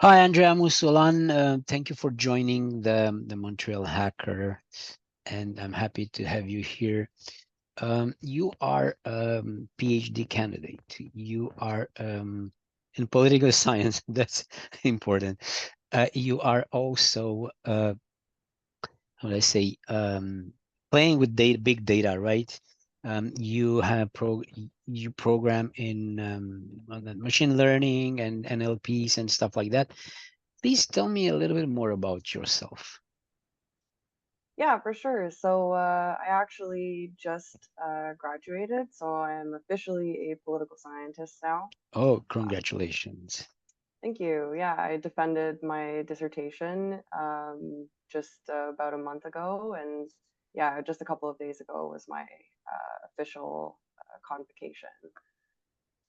Hi, Andreea Musulan. Thank you for joining the Montreal Hacker, and I'm happy to have you here. You are PhD candidate. You are in political science. That's important. You are also, how do I say, playing with data, big data, right? You program in machine learning and NLPs and stuff like that. Please tell me a little bit more about yourself. Yeah, for sure. I actually just graduated, so I'm officially a political scientist now. Oh, Uh, congratulations. Thank you. Yeah, I defended my dissertation just about a month ago, and yeah, just a couple of days ago was my official convocation.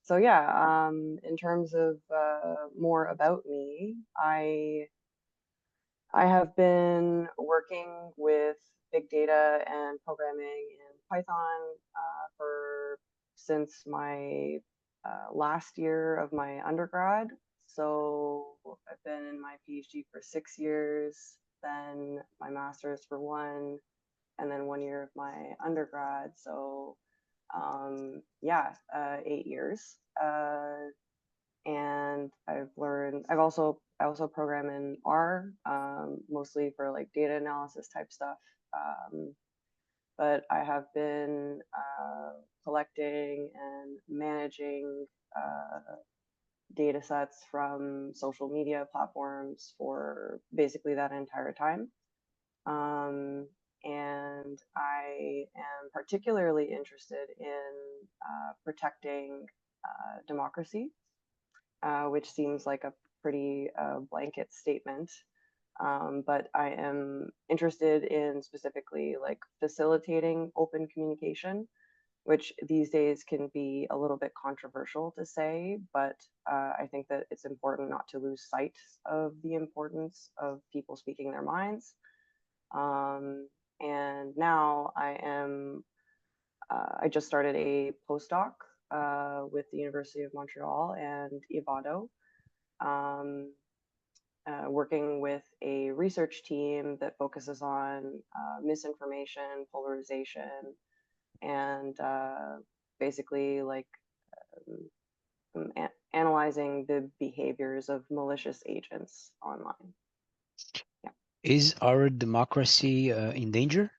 In terms of more about me, I have been working with big data and programming in Python for since my last year of my undergrad. So I've been in my PhD for 6 years, then my master's for one, and then 1 year of my undergrad. So 8 years. And I also program in R, mostly for like data analysis type stuff. Um, but I have been collecting and managing data sets from social media platforms for basically that entire time. Um, and I am particularly interested in protecting democracy, which seems like a pretty blanket statement. But I am interested in specifically like facilitating open communication, which these days can be a little bit controversial to say, but I think that it's important not to lose sight of the importance of people speaking their minds. Um, and now I just started a postdoc with the University of Montreal and Ivado, um, working with a research team that focuses on misinformation, polarization, and basically like analyzing the behaviors of malicious agents online. Yeah. Is our democracy in danger?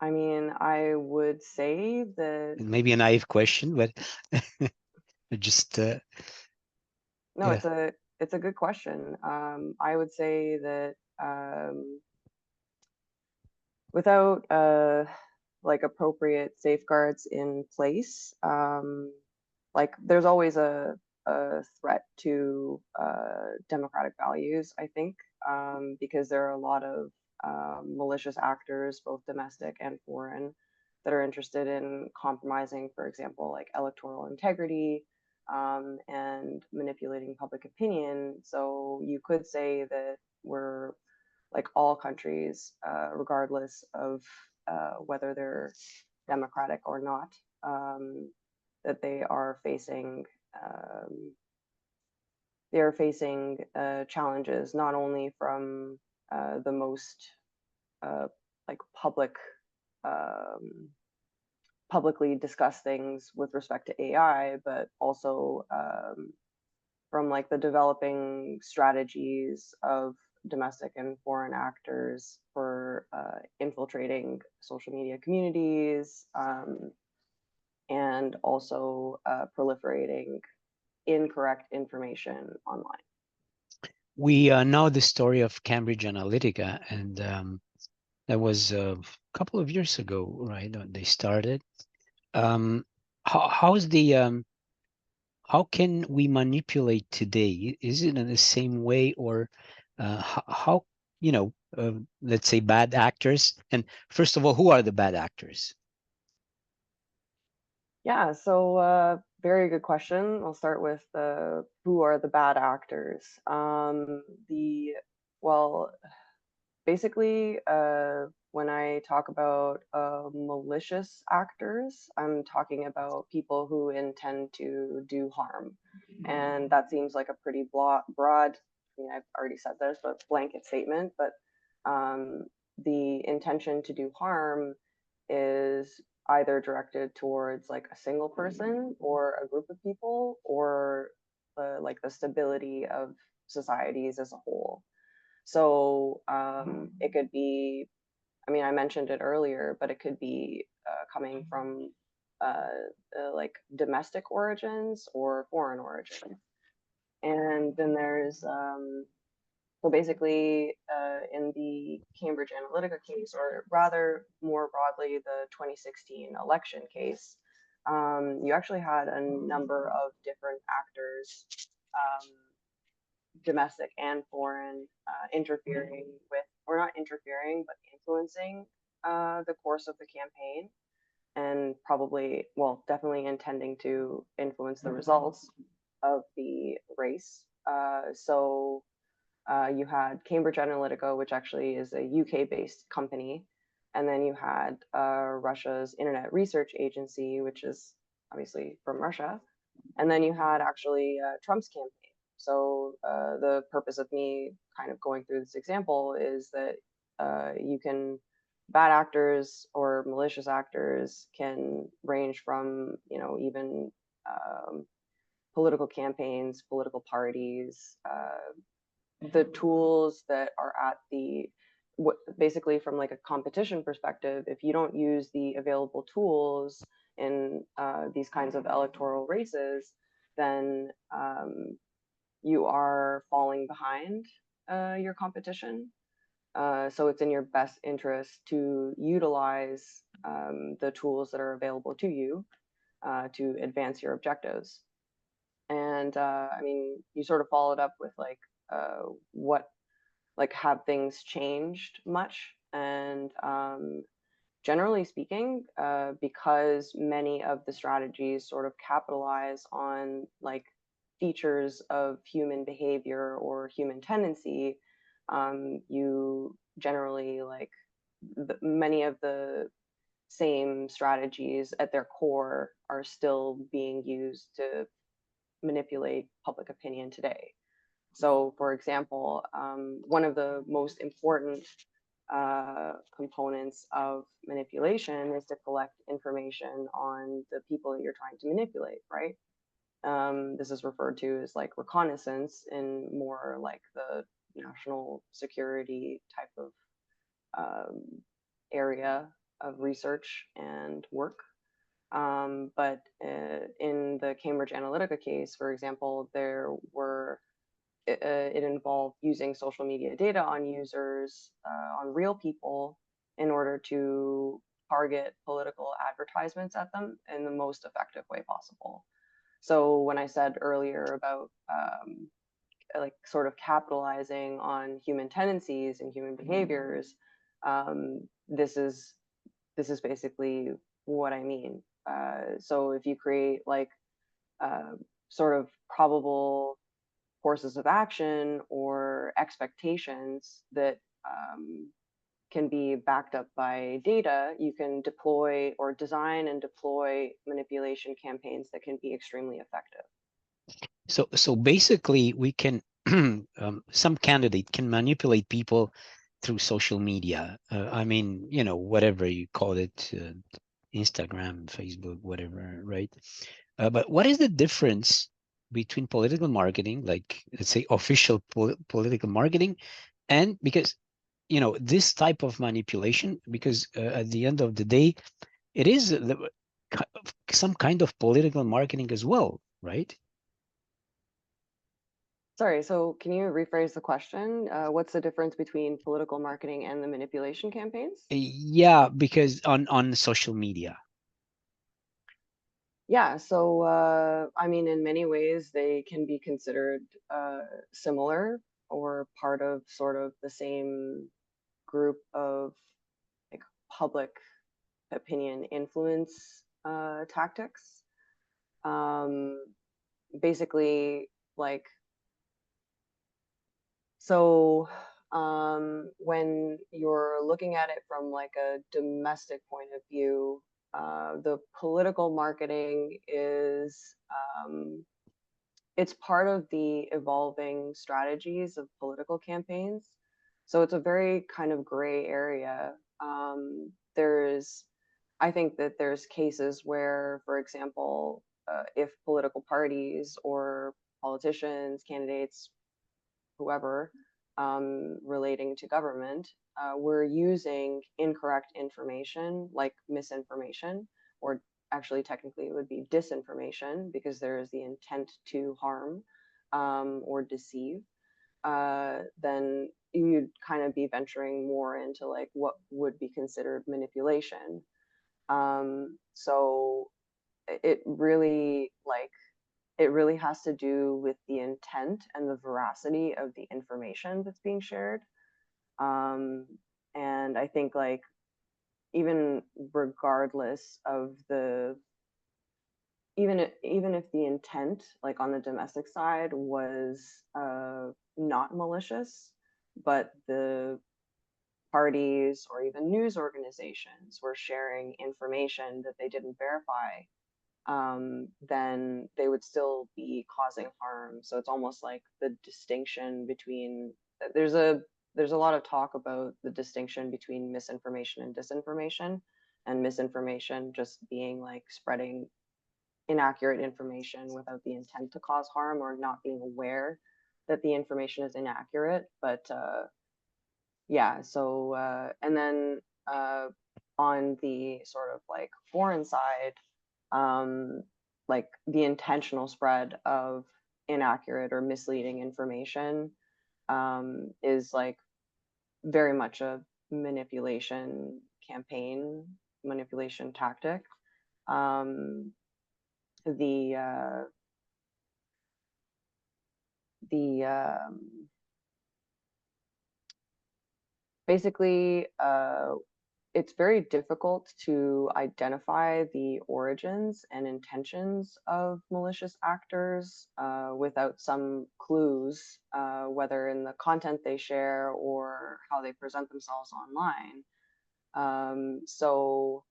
I mean, I would say that Maybe a naive question, but just no, yeah. it's a good question. I would say that without like appropriate safeguards in place, like there's always a threat to democratic values, I think, because there are a lot of malicious actors, both domestic and foreign, that are interested in compromising, for example, like electoral integrity and manipulating public opinion. So you could say that we're like all countries, regardless of whether they're democratic or not, um, that um, they are facing challenges not only from the most uh, like um, publicly discussed things with respect to AI, but also from like the developing strategies of domestic and foreign actors for infiltrating social media communities, and also proliferating incorrect information online. We know the story of Cambridge Analytica, and that was a couple of years ago, right? When they started. Um, how's the how can we manipulate today? Is it in the same way, or how, let's say bad actors? And first of all, who are the bad actors? Yeah, so very good question. I'll start with who are the bad actors. The well, basically, when I talk about malicious actors, I'm talking about people who intend to do harm. And that seems like a pretty broad, I mean, I've already said this, but blanket statement. But the intention to do harm is either directed towards like a single person or a group of people, or like the stability of societies as a whole. So it could be, I mean, I mentioned it earlier, but it could be coming from like domestic origins or foreign origins. And then there's, so basically in the Cambridge Analytica case, or rather more broadly, the 2016 election case, you actually had a number of different actors, um, domestic and foreign, interfering with, or not interfering, but influencing the course of the campaign, and probably, well, definitely intending to influence the results of the race. You had Cambridge Analytica, which actually is a UK-based company, and then you had Russia's Internet Research Agency, which is obviously from Russia, and then you had actually Trump's campaign. So the purpose of me kind of going through this example is that you can, bad actors or malicious actors can range from, you know, even political campaigns, political parties, the tools that are at the, basically from like a competition perspective, if you don't use the available tools in these kinds of electoral races, then you are falling behind your competition. So it's in your best interest to utilize the tools that are available to you to advance your objectives. And I mean, you sort of followed up with like, what, like, have things changed much? And generally speaking, because many of the strategies sort of capitalize on like features of human behavior or human tendency, you generally like many of the same strategies at their core are still being used to manipulate public opinion today. So, for example, one of the most important components of manipulation is to collect information on the people that you're trying to manipulate, right? This is referred to as like reconnaissance in more like the national security type of um, area of research and work. But in the Cambridge Analytica case, for example, there were it involved using social media data on users, on real people, in order to target political advertisements at them in the most effective way possible. So when I said earlier about like sort of capitalizing on human tendencies and human behaviors, this is basically what I mean. So if you create like uh, sort of probable courses of action or expectations that can be backed up by data, you can deploy or design and deploy manipulation campaigns that can be extremely effective. So basically, we can some candidate can manipulate people through social media. I mean, you know, whatever you call it, Instagram, Facebook, whatever, right? But what is the difference between political marketing, like let's say official political marketing, and because you know this type of manipulation, because at the end of the day, it is some kind of political marketing as well, right? Sorry, so can you rephrase the question? What's the difference between political marketing and the manipulation campaigns? Yeah, because on social media. Yeah, so I mean, in many ways, they can be considered similar or part of sort of the same group of like public opinion influence tactics. Um, Basically, like, so when you're looking at it from like a domestic point of view, the political marketing is it's part of the evolving strategies of political campaigns. So it's a very kind of gray area. There's, I think that there's cases where, for example, if political parties or politicians, candidates, whoever, relating to government, we're using incorrect information like misinformation, or actually technically it would be disinformation because there is the intent to harm or deceive, then you'd kind of be venturing more into like what would be considered manipulation. So it really like it really has to do with the intent and the veracity of the information that's being shared. Um, and I think like even regardless of the even if the intent like on the domestic side was not malicious, but the parties or even news organizations were sharing information that they didn't verify, then they would still be causing harm. So it's almost like the distinction between there's a there's a lot of talk about the distinction between misinformation and disinformation, and misinformation just being like spreading inaccurate information without the intent to cause harm or not being aware that the information is inaccurate. But yeah, so and then uh, on the sort of like foreign side, um, like the intentional spread of inaccurate or misleading information is like very much a manipulation campaign, manipulation tactic. Um, the the basically it's very difficult to identify the origins and intentions of malicious actors without some clues, whether in the content they share or how they present themselves online. So,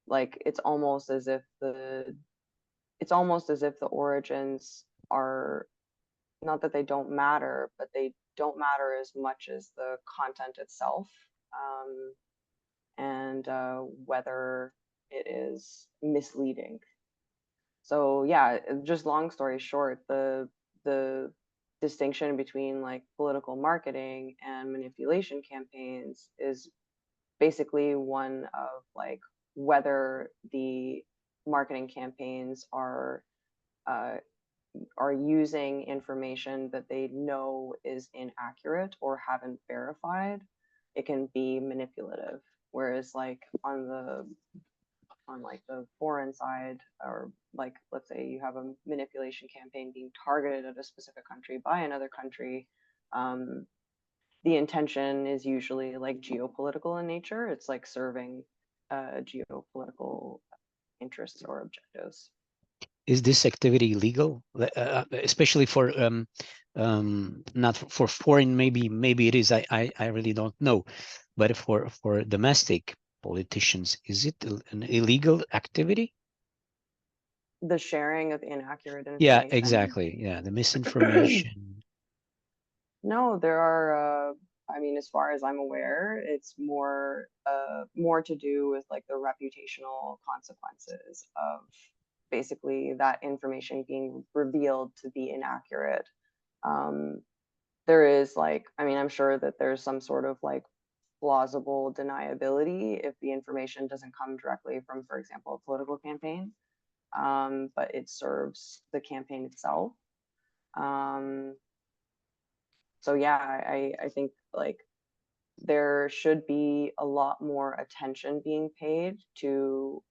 like, it's almost as if the origins are not that they don't matter, but they don't matter as much as the content itself. Um, and whether it is misleading. So yeah, just long story short, the distinction between like political marketing and manipulation campaigns is basically one of like whether the marketing campaigns uh, are using information that they know is inaccurate or haven't verified. It can be manipulative. Whereas like on like the foreign side, or like let's say you have a manipulation campaign being targeted at a specific country by another country, um, the intention is usually like geopolitical in nature. It's like serving geopolitical interests or objectives. Is this activity legal, especially for not for foreign? Maybe it is. I really don't know, but for domestic politicians, is it an illegal activity? The sharing of inaccurate Yeah, information. exactly. Yeah, the misinformation. No, there are, I mean, as far as I'm aware, it's more to do with like the reputational consequences of basically that information being revealed to be inaccurate. Um, there is like, I mean, I'm sure that there's some sort of like plausible deniability if the information doesn't come directly from, for example, a political campaign, but it serves the campaign itself. Um, so yeah, I think like there should be a lot more attention being paid to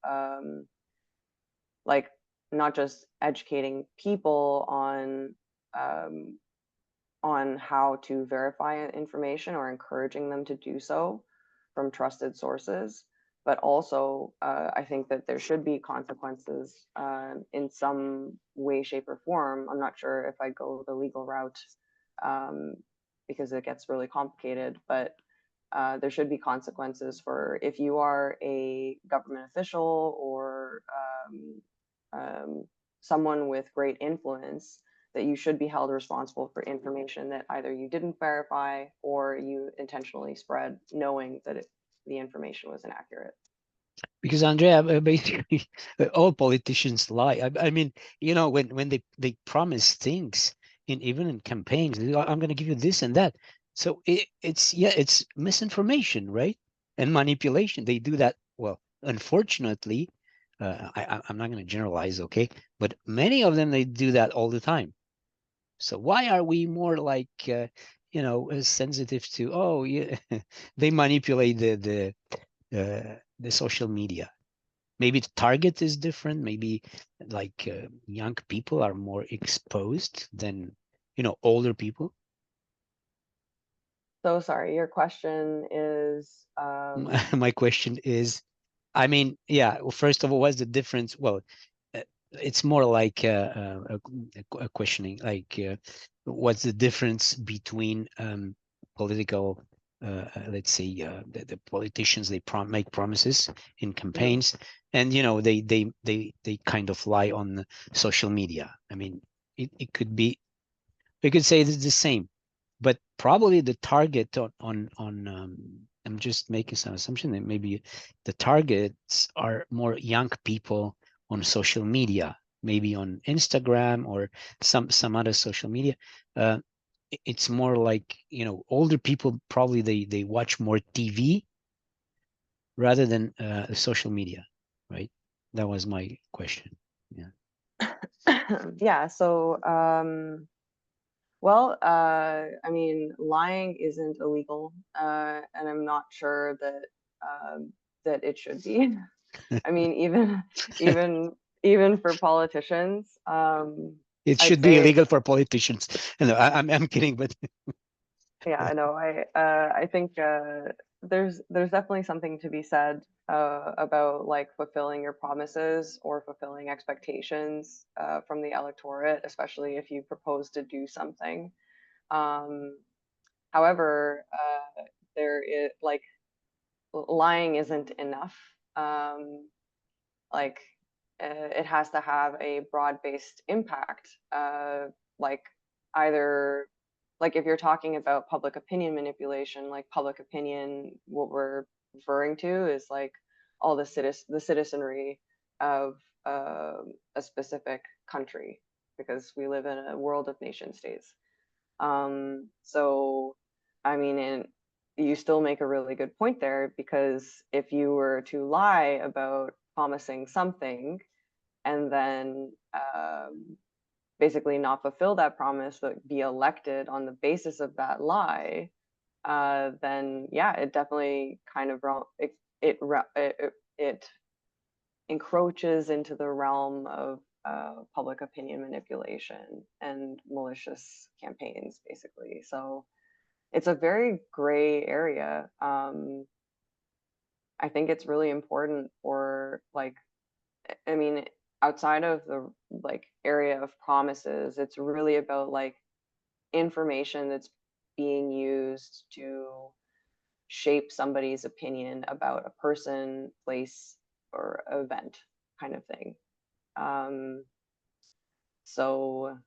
like not just educating people um, on how to verify information or encouraging them to do so from trusted sources, but also I think that there should be consequences in some way, shape, or form. I'm not sure if I go the legal route, um, because it gets really complicated, but there should be consequences for if you are a government official or someone with great influence, that you should be held responsible for information that either you didn't verify or you intentionally spread knowing that the information was inaccurate. Because Andrea, basically, all politicians lie. I mean, when they promise things in even in campaigns, I'm going to give you this and that. So it's misinformation, right? And manipulation. They do that. Well, unfortunately, I'm not going to generalize, okay? But many of them, they do that all the time. So why are we more like, sensitive to? Oh, yeah, they manipulate the social media. Maybe the target is different. Maybe like young people are more exposed than older people. So sorry, your question is My question is, I mean, yeah. Well, first of all, what's the difference? Well, uh, it's more like a questioning, like what's the difference between political, let's say, the politicians, they make promises in mhm. campaigns, and they kind of lie on social media. I mean, it could be, we could say it's the same, but probably the target on I'm just making some assumption that maybe the targets are more young people on social media, maybe on Instagram or some other social media. Uh, it's more like older people, probably they watch more TV rather than social media, right? That was my question. Yeah. Yeah, so well, I mean, lying isn't illegal, and I'm not sure that that it should be. I mean, even even for politicians, It I'd should be say, illegal for politicians. No, I'm kidding, but yeah, I know. I think there's definitely something to be said about like fulfilling your promises or fulfilling expectations from the electorate, especially if you propose to do something. Um, However, there is like lying isn't enough. Like it has to have a broad-based impact. Like either like if you're talking about public opinion manipulation, like public opinion, what we're referring to is like all the citizenry of a specific country, because we live in a world of nation states. So, I mean, and you still make a really good point there, because if you were to lie about promising something and then basically not fulfill that promise, but be elected on the basis of that lie, then yeah, it definitely kind of it encroaches into the realm of public opinion manipulation and malicious campaigns, basically. So it's a very gray area. I think it's really important for like, I mean, outside of the like area of promises, it's really about like information that's being used to shape somebody's opinion about a person, place, or event, kind of thing. Um, so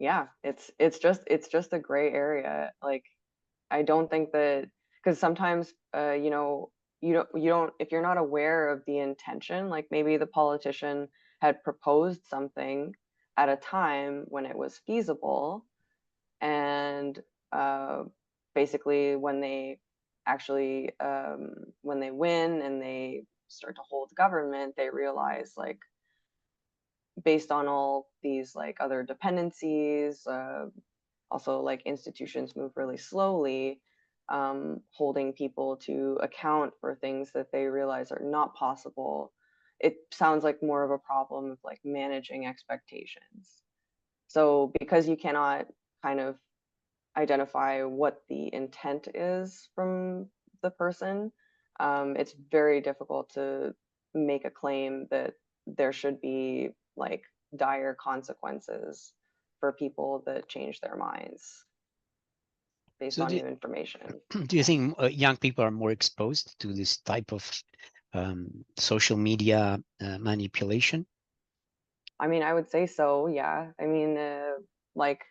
yeah, it's just a gray area. Like I don't think that, because sometimes you don't if you're not aware of the intention, like maybe the politician had proposed something at a time when it was feasible, and uh, basically when they actually when they win and they start to hold government, they realize like based on all these like other dependencies, also like institutions move really slowly, holding people to account for things that they realize are not possible. It sounds like more of a problem of like managing expectations. So because you cannot kind of identify what the intent is from the person, it's very difficult to make a claim that there should be like dire consequences for people that change their minds. based So on new information. do you Yeah. think young people are more exposed to this type of social media manipulation? I mean, I would say so. Yeah. I mean, like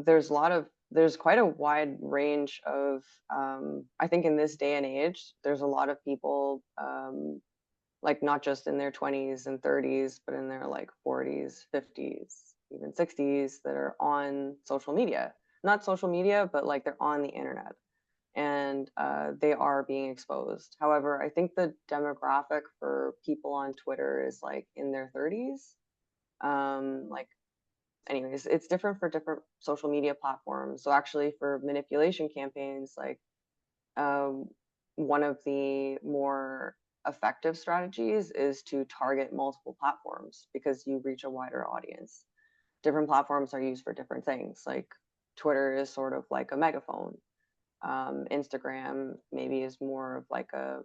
there's a lot of there's quite a wide range of I think in this day and age, there's a lot of people like not just in their 20s and 30s, but in their like 40s, 50s, even 60s that are on social media. Not social media, but like they're on the internet and they are being exposed. However, I think the demographic for people on Twitter is like in their 30s. Like, anyways, it's different for different social media platforms. So actually, for manipulation campaigns, like um, one of the more effective strategies is to target multiple platforms because you reach a wider audience. Different platforms are used for different things. Like Twitter is sort of like a megaphone. Instagram maybe is more of like a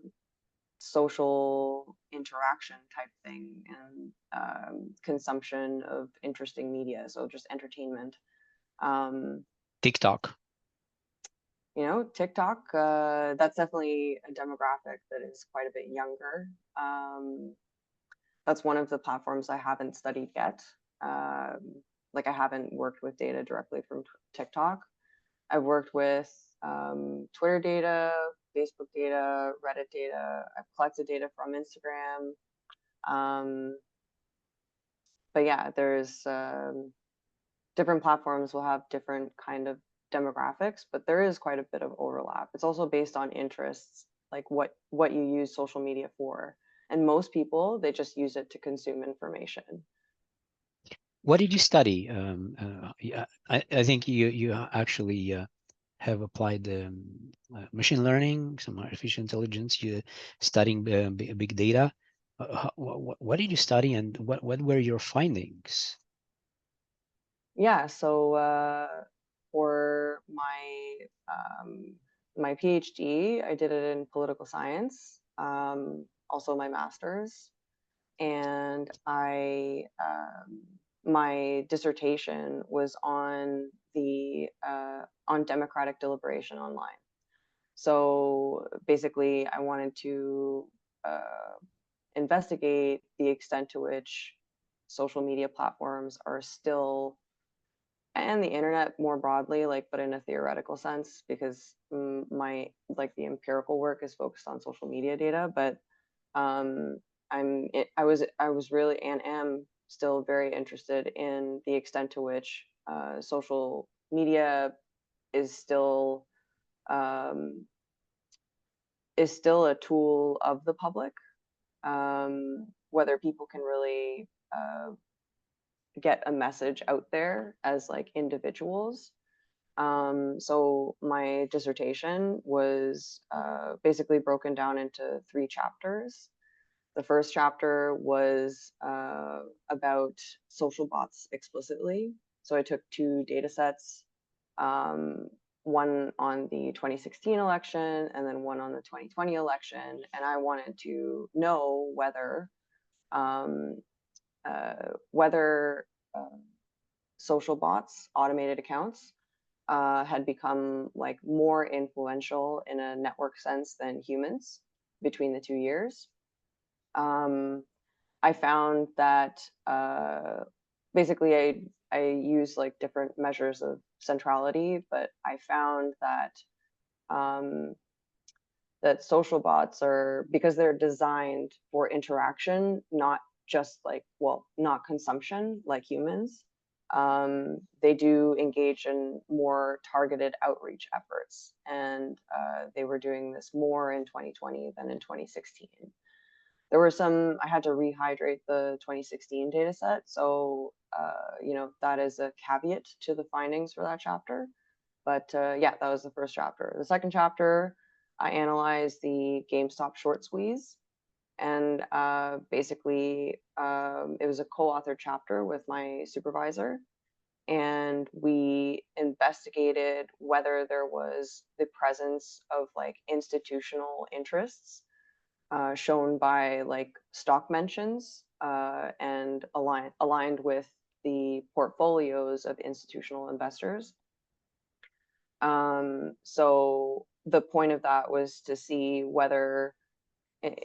social interaction type thing and consumption of interesting media. So just entertainment. Um, TikTok. TikTok, that's definitely a demographic that is quite a bit younger. Um, that's one of the platforms I haven't studied yet. Like I haven't worked with data directly from TikTok. I've worked with Twitter data, Facebook data, Reddit data. I've collected data from Instagram. Um, but yeah, there's different platforms will have different kind of demographics, but there is quite a bit of overlap. It's also based on interests, like what you use social media for. And most people, they just use it to consume information. What did you study? Yeah, I think you actually have applied machine learning, some artificial intelligence. You studying big data. What did you study, and what were your findings? Yeah, so for my PhD, I did it in political science, also my master's, and I my dissertation was on democratic deliberation online. So basically, I wanted to uh, investigate the extent to which social media platforms are still, and the internet more broadly, like, but in a theoretical sense, because my like the empirical work is focused on social media data, but um, I was really and am still very interested in the extent to which social media is still um, a tool of the public. Whether people can really get a message out there as like individuals. So my dissertation was basically broken down into 3 chapters. The first chapter was about social bots explicitly. So I took 2 data sets, um, one on the 2016 election and then one on the 2020 election. And I wanted to know um, whether social bots, automated accounts, had become like more influential in a network sense than humans between the 2 years. Um, I found that basically I use like different measures of centrality, but I found um, that social bots are, because they're designed for interaction, not just like, well, not consumption like humans. They do engage in more targeted outreach efforts, and they were doing this more in 2020 than in 2016. There were some, I had to rehydrate the 2016 data set. So, that is a caveat to the findings for that chapter. But yeah, that was the first chapter. The second chapter, I analyzed the GameStop short squeeze. And basically, it was a co-authored chapter with my supervisor. And we investigated whether there was the presence of like institutional interests shown by like stock mentions and aligned with the portfolios of institutional investors. So the point of that was to see whether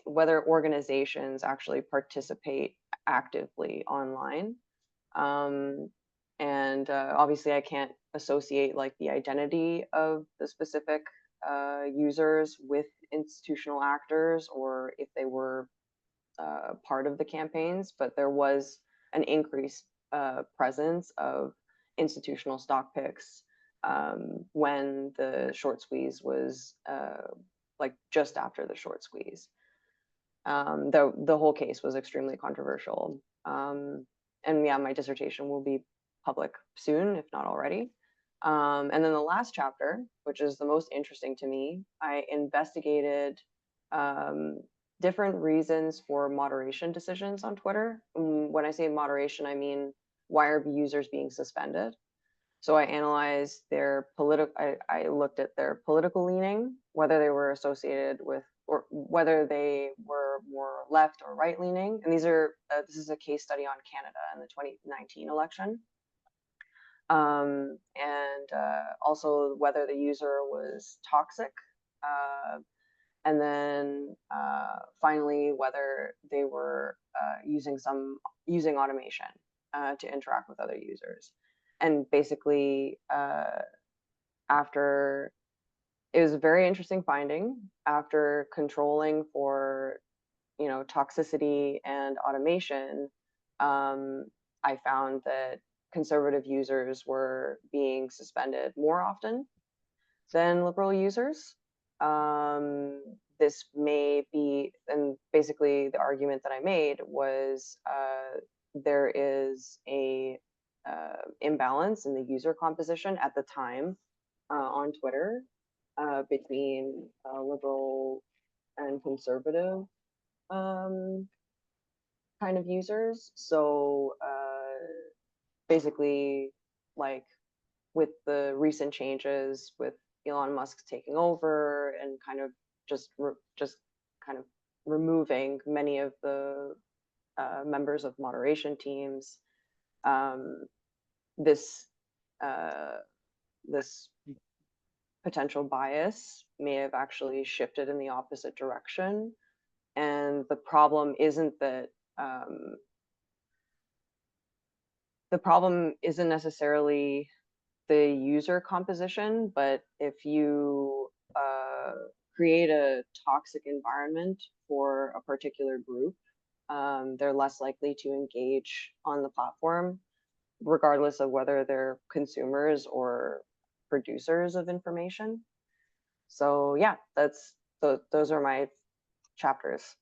organizations actually participate actively online. Um, and obviously, I can't associate like the identity of the specific users with institutional actors, or if they were part of the campaigns, but there was an increased presence of institutional stock picks when the short squeeze was like just after the short squeeze. The whole case was extremely controversial. And yeah, my dissertation will be public soon, if not already. And then the last chapter, which is the most interesting to me, I investigated um, different reasons for moderation decisions on Twitter. When I say moderation, I mean why are users being suspended? So I analyzed their political. I looked at their political leaning, whether they were associated with, or whether they were more left or right leaning. And this is a case study on Canada in the 2019 election. And also whether the user was toxic, and then finally whether they were using automation to interact with other users. And basically, after it was a very interesting finding, after controlling for toxicity and automation, um, I found that conservative users were being suspended more often than liberal users. This may be, and basically the argument that I made was there is a imbalance in the user composition at the time on Twitter between liberal and conservative um, kind of users. So basically, like with the recent changes with Elon Musk taking over and kind of just kind of removing many of the members of moderation teams, um, this uh, this potential bias may have actually shifted in the opposite direction. And the problem isn't necessarily the user composition, but if you create a toxic environment for a particular group, they're less likely to engage on the platform, regardless of whether they're consumers or producers of information. So yeah, those are my chapters.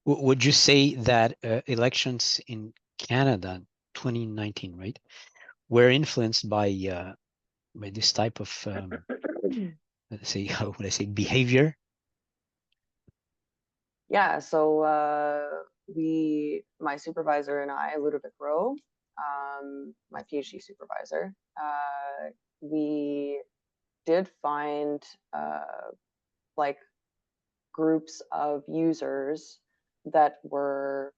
Would you say that elections in Canada 2019, right, were influenced by this type of let's say, how would I say, behavior? Yeah, so my supervisor and I, Ludovic Rowe, my PhD supervisor, we did find like groups of users that were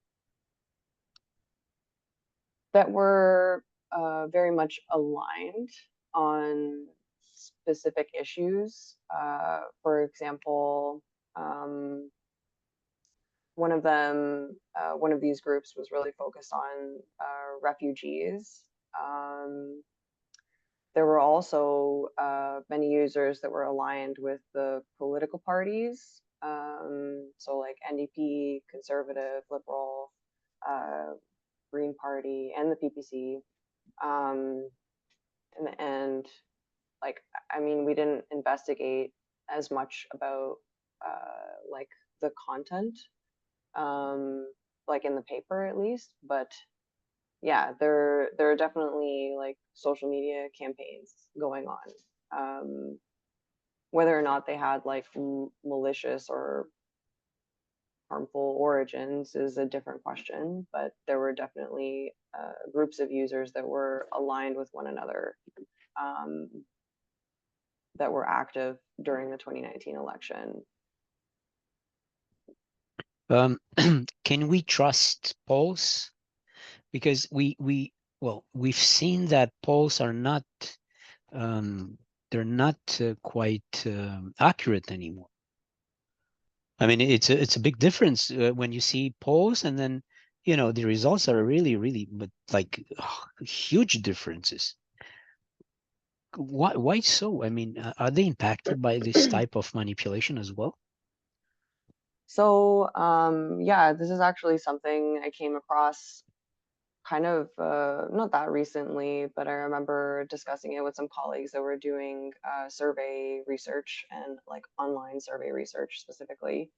very much aligned on specific issues. For example, um, one of these groups was really focused on refugees. Um, there were also many users that were aligned with the political parties. So like NDP, Conservative, Liberal, uh, Green Party, and the PPC. Um, and like, I mean, we didn't investigate as much about like the content, um, like in the paper at least, but yeah, there are definitely like social media campaigns going on. Whether or not they had like malicious or harmful origins is a different question, but there were definitely groups of users that were aligned with one another, um, that were active during the 2019 election. Can we trust polls? Because we've seen that polls are not um, they're not quite accurate anymore. I mean, it's a big difference when you see polls and then the results are really but like huge differences. Why so? I mean, are they impacted by this type of manipulation as well? So, yeah, this is actually something I came across kind of not that recently, but I remember discussing it with some colleagues that were doing survey research and like online survey research specifically.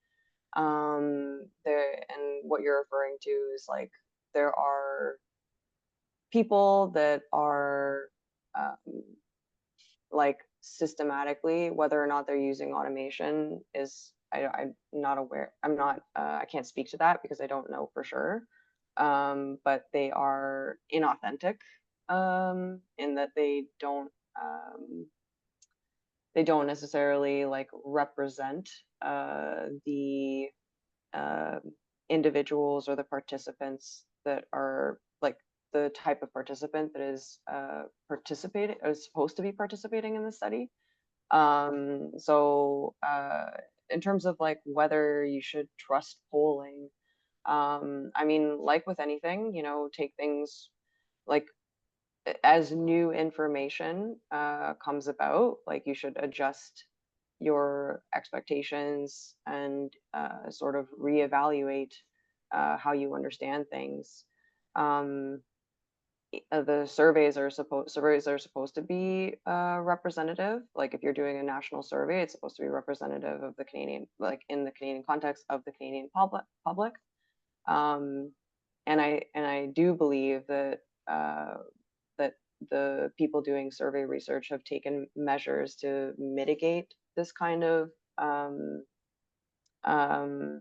There, and what you're referring to is like there are people that are um, like systematically, whether or not they're using automation is I'm not aware. I'm not. I can't speak to that because I don't know for sure. But they are inauthentic in that they don't necessarily like represent the uh, individuals or the participants that are like the type of participant that is participating is supposed to be participating in the study. So in terms of like whether you should trust polling, I mean, like with anything, take things like as new information comes about, like you should adjust your expectations and sort of reevaluate how you understand things. Um, the surveys are supposed to be representative. Like if you're doing a national survey, it's supposed to be representative of the Canadian, like in the Canadian context of the Canadian public. Um, and I do believe that that the people doing survey research have taken measures to mitigate this kind of um, um,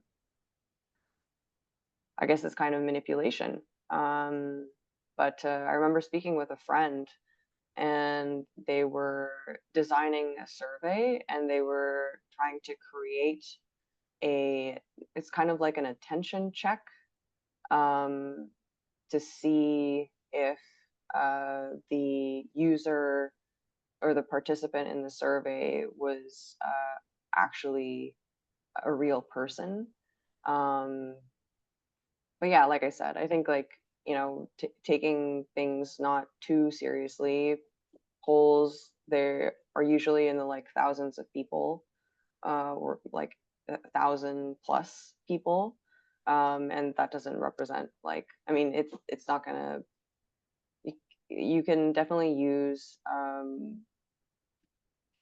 I guess this kind of manipulation. But I remember speaking with a friend and they were designing a survey and they were trying to create a it's kind of like an attention check um, to see if the user or the participant in the survey was actually a real person. Um, but yeah, like I said, I think like taking things not too seriously. Polls there are usually in the like thousands of people, or like 1,000 plus people, and that doesn't represent like I mean it's not gonna. You can definitely use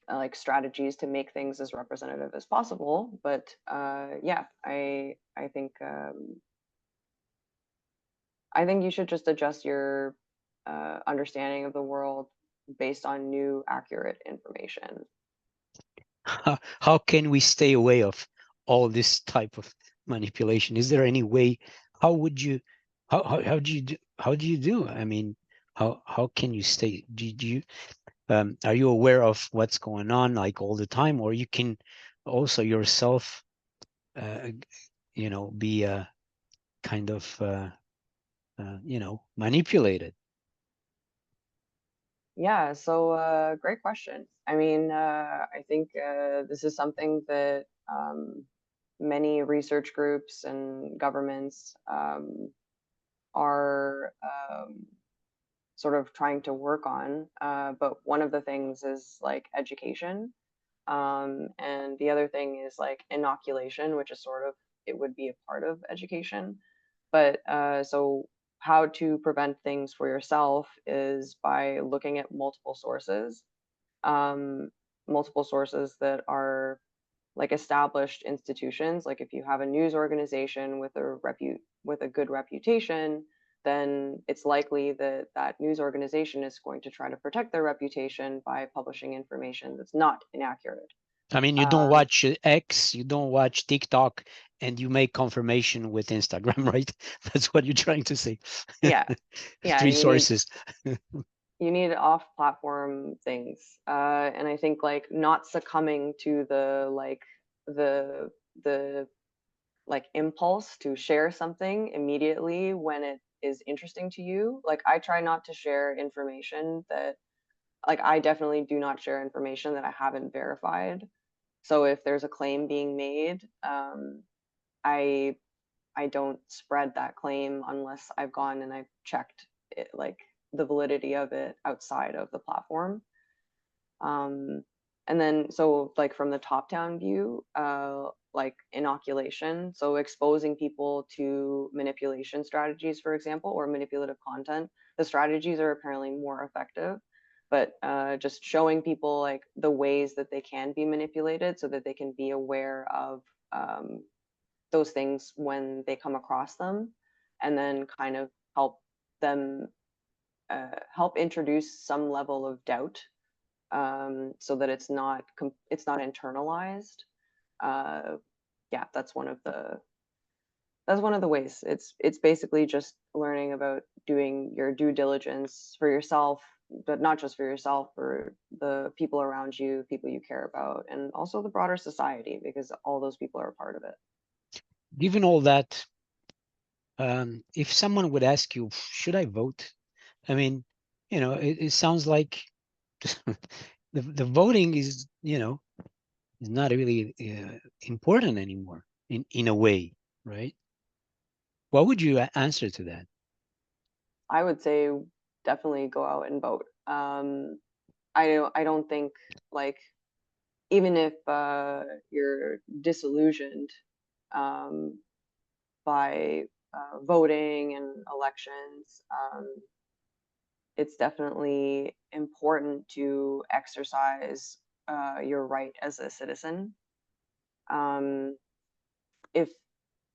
like strategies to make things as representative as possible. But yeah, I think you should just adjust your understanding of the world based on new accurate information. How can we stay away of all this type of manipulation? Is there any way? How would you? How do you do? How do you do? I mean, how can you stay? Do you are you aware of what's going on like all the time, or you can also yourself, uh, be kind of manipulated? Yeah, so great question. I mean, I think this is something that many research groups and governments are sort of trying to work on. But one of the things is like education. And the other thing is like inoculation, which is sort of, it would be a part of education. But so how to prevent things for yourself is by looking at um, multiple sources that are like established institutions. Like if you have a news organization with with a good reputation, then it's likely that that news organization is going to try to protect their reputation by publishing information that's not inaccurate. I mean, you don't Um, watch X, you don't watch TikTok, and you make confirmation with Instagram, right? That's what you're trying to say. yeah, yeah, Three sources. you need off-platform things, and I think like not succumbing to the the like impulse to share something immediately when it is interesting to you. Like I try not to share information that like I definitely do not share information that I haven't verified. So if there's a claim being made, I I don't spread that claim unless I've gone and I've checked it, like the validity of it outside of the platform. Um, and then, so like from the top down view, like inoculation, so exposing people to manipulation strategies, for example, or manipulative content. The strategies are apparently more effective, but just showing people like the ways that they can be manipulated so that they can be aware of um, those things when they come across them, and then kind of help them help introduce some level of doubt, so that it's not internalized. Uh, yeah, that's one of the ways. It's basically just learning about doing your due diligence for yourself, but not just for yourself, for the people around you, people you care about, and also the broader society, because all those people are a part of it. Given all that, if someone would ask you, should I vote? I mean, it sounds like the voting is, is not really important anymore in a way, right? What would you answer to that? I would say definitely go out and vote. I don't think, like, even if you're disillusioned um, by voting and elections, it's definitely important to exercise your right as a citizen. Um, if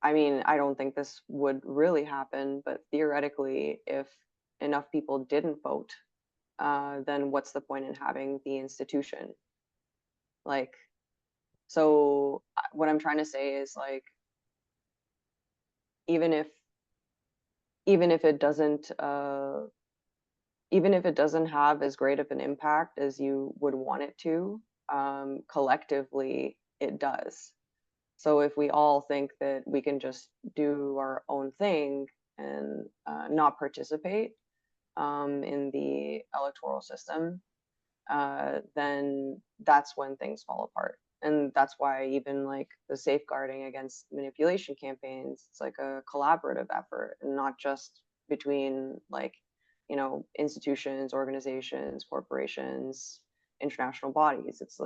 I mean, I don't think this would really happen, but theoretically, if enough people didn't vote, then what's the point in having the institution? Like, so what I'm trying to say is, like, even if even if it doesn't even if it doesn't have as great of an impact as you would want it to, collectively it does. So if we all think that we can just do our own thing and not participate in the electoral system, then that's when things fall apart. And that's why even like the safeguarding against manipulation campaigns, it's like a collaborative effort, and not just between, like, institutions, organizations, corporations, international bodies. It's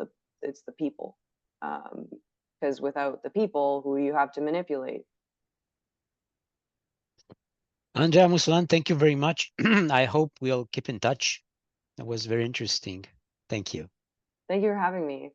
the people, because without the people who you have to manipulate. Andrea Musulan, thank you very much. I hope we'll keep in touch. That was very interesting. Thank you. Thank you for having me.